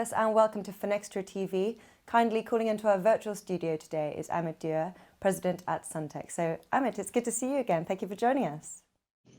Alice, and welcome to Finextra TV. Kindly calling into our virtual studio today is Amit Dua, President at SunTec. So, Amit, it's good to see you again. Thank you for joining us.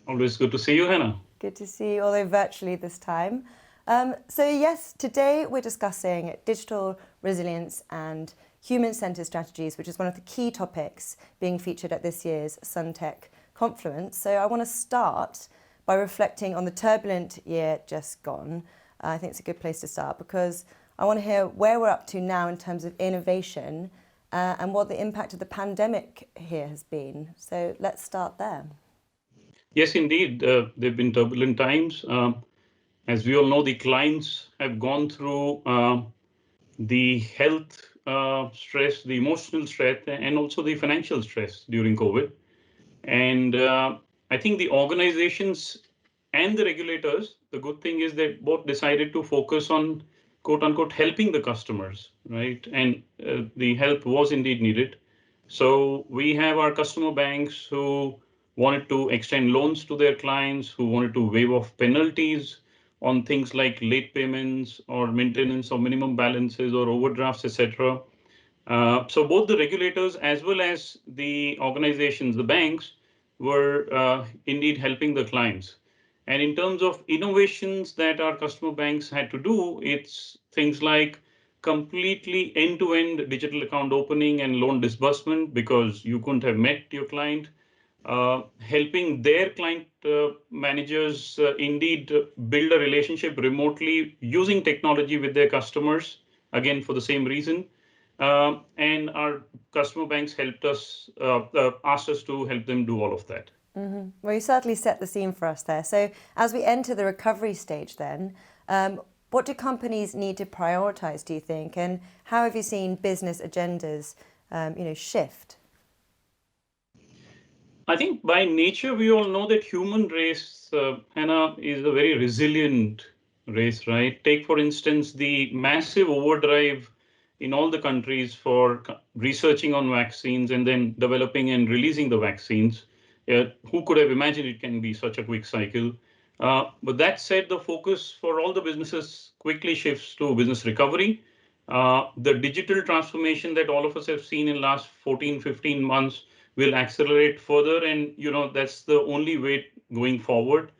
Always good to see you, Hannah. Good to see you, although virtually this time. Yes, today we're discussing digital resilience and human-centered strategies, which is one of the key topics being featured at this year's SunTec Confluence. So I want to start by reflecting on the turbulent year just gone. I think it's a good place to start because I want to hear where we're up to now in terms of innovation and what the impact of the pandemic here has been. So let's start there. Yes, indeed. They've been turbulent times. As we all know, the clients have gone through the health stress, the emotional stress, and also the financial stress during COVID. And I think the organizations and the regulators, the good thing is that both decided to focus on quote unquote helping the customers, right? And the help was indeed needed. So we have our customer banks who wanted to extend loans to their clients, who wanted to waive off penalties on things like late payments or maintenance of minimum balances or overdrafts, etc. So both the regulators as well as the organizations, the banks, were indeed helping the clients. And in terms of innovations that our customer banks had to do, it's things like completely end-to-end digital account opening and loan disbursement because you couldn't have met your client, helping their client managers indeed build a relationship remotely using technology with their customers, again, for the same reason. And our customer banks helped us, asked us to help them do all of that. Mm-hmm. Well, you certainly set the scene for us there. So as we enter the recovery stage then, what do companies need to prioritize, do you think? And how have you seen business agendas shift? I think by nature, we all know that human race, Hannah, is a very resilient race, right? Take, for instance, the massive overdrive in all the countries for researching on vaccines and then developing and releasing the vaccines. Who could have imagined it can be such a quick cycle? But that said, the focus for all the businesses quickly shifts to business recovery. The digital transformation that all of us have seen in the last 14, 15 months will accelerate further. And, that's the only way going forward.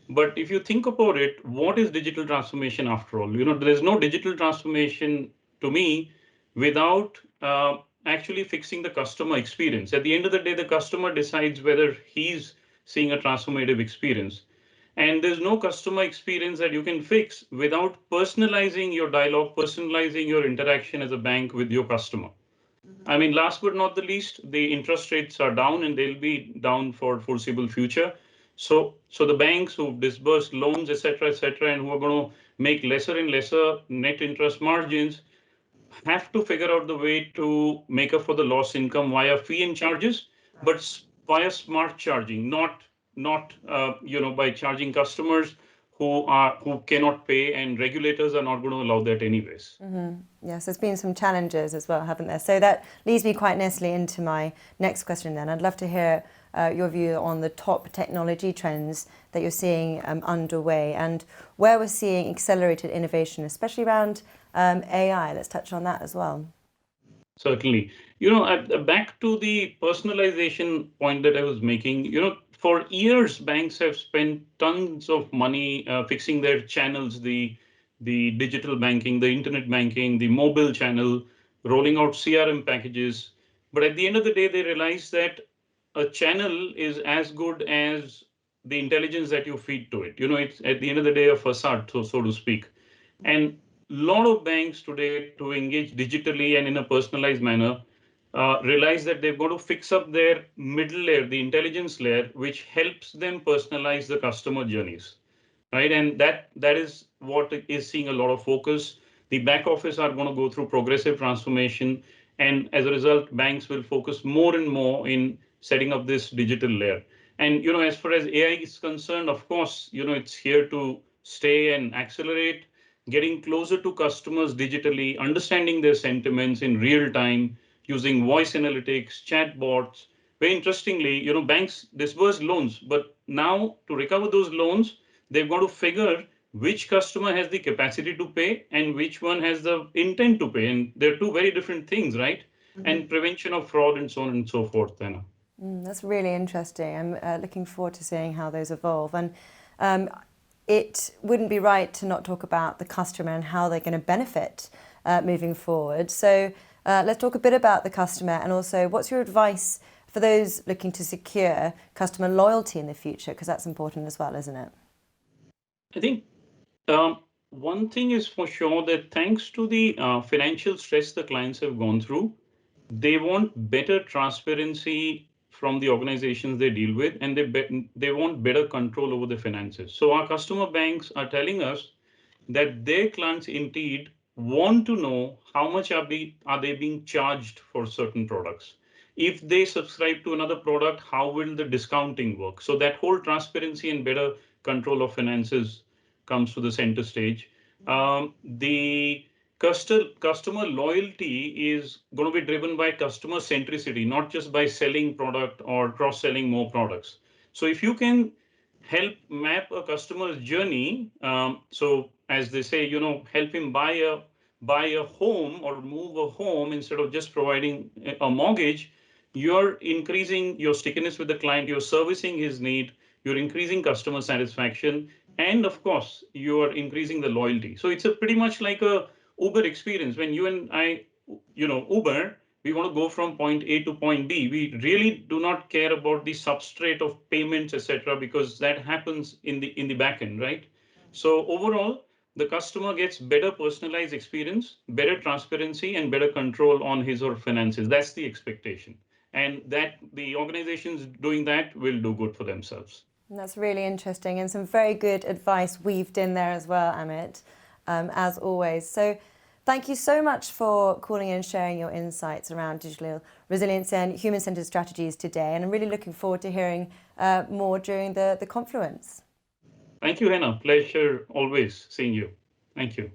But if you think about it, what is digital transformation after all? There's no digital transformation to me without actually fixing the customer experience. At the end of the day, the customer decides whether he's seeing a transformative experience. And there's no customer experience that you can fix without personalizing your dialogue, personalizing your interaction as a bank with your customer. I mean, last but not the least, the interest rates are down and they'll be down for foreseeable future. So the banks who've disbursed loans, et cetera, and who are going to make lesser and lesser net interest margins have to figure out the way to make up for the lost income via fee and charges, but via smart charging, not by charging customers who cannot pay, and regulators are not going to allow that anyways. Mm-hmm. Yes, there's been some challenges as well, haven't there? So that leads me quite nicely into my next question then. I'd love to hear your view on the top technology trends that you're seeing underway and where we're seeing accelerated innovation, especially around AI. Let's touch on that as well. Certainly. Back to the personalization point that I was making, for years, banks have spent tons of money fixing their channels, the digital banking, the internet banking, the mobile channel, rolling out CRM packages. But at the end of the day, they realize that a channel is as good as the intelligence that you feed to it. It's at the end of the day a facade, so to speak. And a lot of banks today, to engage digitally and in a personalized manner, realize that they've got to fix up their middle layer, the intelligence layer, which helps them personalize the customer journeys, right? And that is what is seeing a lot of focus. The back office are going to go through progressive transformation. And as a result, banks will focus more and more in setting up this digital layer. And, as far as AI is concerned, of course, it's here to stay and accelerate, getting closer to customers digitally, understanding their sentiments in real time, using voice analytics, chatbots. Very interestingly, banks disburse loans, but now to recover those loans, they've got to figure which customer has the capacity to pay and which one has the intent to pay. And they're two very different things, right? And prevention of fraud and so on and so forth, Hannah. That's really interesting. I'm looking forward to seeing how those evolve. And it wouldn't be right to not talk about the customer and how they're going to benefit moving forward. So let's talk a bit about the customer, and also what's your advice for those looking to secure customer loyalty in the future, because that's important as well, isn't it? I think one thing is for sure that thanks to the financial stress the clients have gone through, they want better transparency from the organizations they deal with, and they want better control over the finances. So our customer banks are telling us that their clients indeed want to know how much are they being charged for certain products. If they subscribe to another product, how will the discounting work? So that whole transparency and better control of finances comes to the center stage. The customer loyalty is going to be driven by customer centricity, not just by selling product or cross-selling more products. So if you can help map a customer's journey, so as they say, help him buy a home or move a home instead of just providing a mortgage, you're increasing your stickiness with the client, you're servicing his need, you're increasing customer satisfaction, and of course, you are increasing the loyalty. So it's a pretty much like a Uber experience. When you and I, Uber, we want to go from point A to point B. We really do not care about the substrate of payments, etc., because that happens in the back end, right? So overall, the customer gets better personalized experience, better transparency, and better control on his or finances. That's the expectation. And that the organizations doing that will do good for themselves. That's really interesting, and some very good advice weaved in there as well, Amit, as always. So thank you so much for calling in and sharing your insights around digital resilience and human-centered strategies today. And I'm really looking forward to hearing more during the confluence. Thank you, Hannah. Pleasure always seeing you. Thank you.